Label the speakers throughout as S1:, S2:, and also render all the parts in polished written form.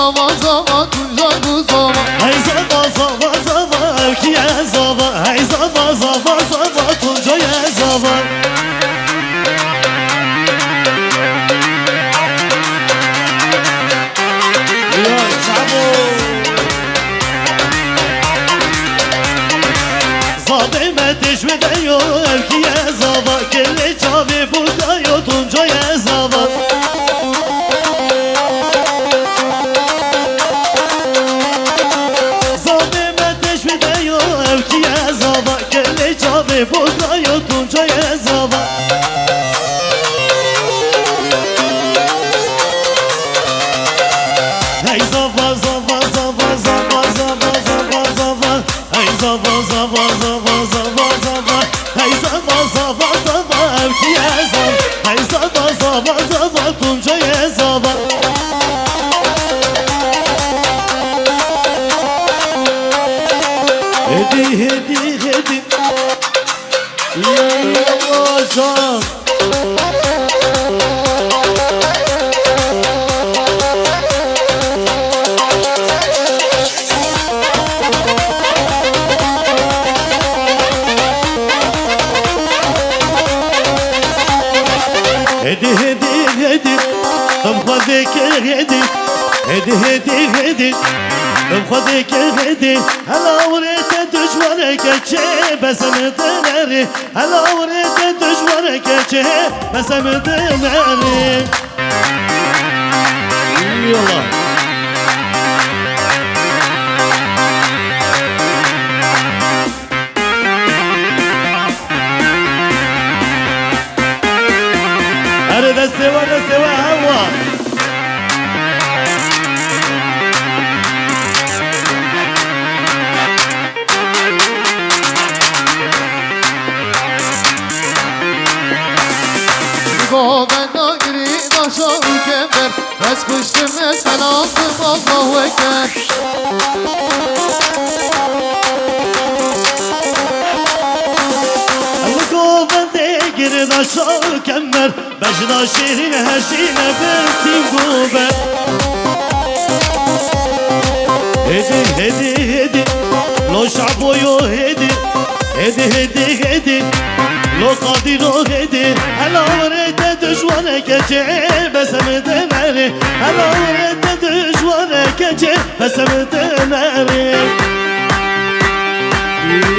S1: زاوا زاوا تونجای بو زاوا
S2: ای زاوا زاوا زاوا کیه زاوا ای زاوا زاوا زاوا تونجای زاوا زاوی متش بدیو کیه زاوا کلی چاوی بودایو تونجای زاوا بودایو تونجای زاوا ای زاوا زاوا زاوا زاوا زاوا زاوا زاوا ای زاوا زاوا زاوا زاوا زاوا ای زاوا زاوا زاوا کیه زاوا ای زاوا زاوا زاوا تونجای زاوا هدی هدی هدی یا جان هدی هدی هدی تم خودك هدي هدي هدي هدي تم خودك هدي هلا وريت دجورك چه بسم دنري هلا وريت دجورك چه بسم دنري يلا أنا سوا هوا
S1: بنا گرید آشا کمبر از کشتم سلامتم الله اکبر
S2: گرید آشا کمبر بجنا شیرین هشین بنتیم گوبر هدی هدی هدی لو شعبویو هدی هدی هدی هدی لو قادرو هدي هلا وريت دجوانك جي بسم دناري هلا وريت دجوانك جي بسم دناري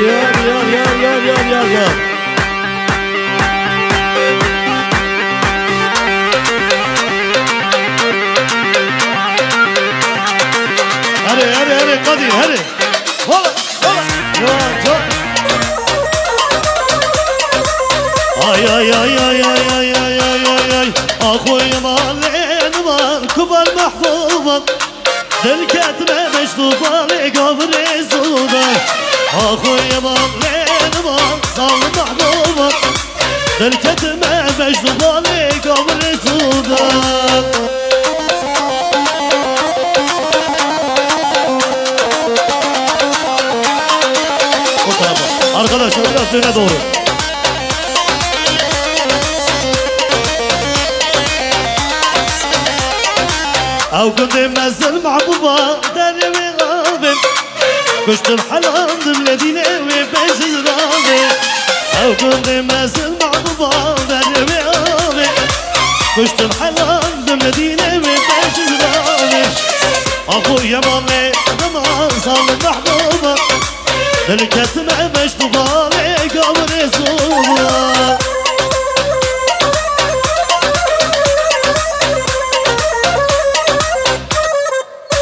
S2: يا هري قدي هري هلا هلا يا ay ay ay ay ay ay ay ay ay اخوي مالين مال كبر محبوبك دلكتنا مشطوبة لقبر زودك اخوي مالين مال صار محبوبك دلكتنا مشطوبة لقبر زودك arkadaşlar biraz öne doğru. أو كنت منزل محبوبة دربي غابي كشت الحلال بالمدينة وبيش زرابي أو كنت منزل محبوبة دربي غابي كشت الحلال بالمدينة وبيش زرابي أخويا مالي نمان صار محبوبة الكتمة مشطوبة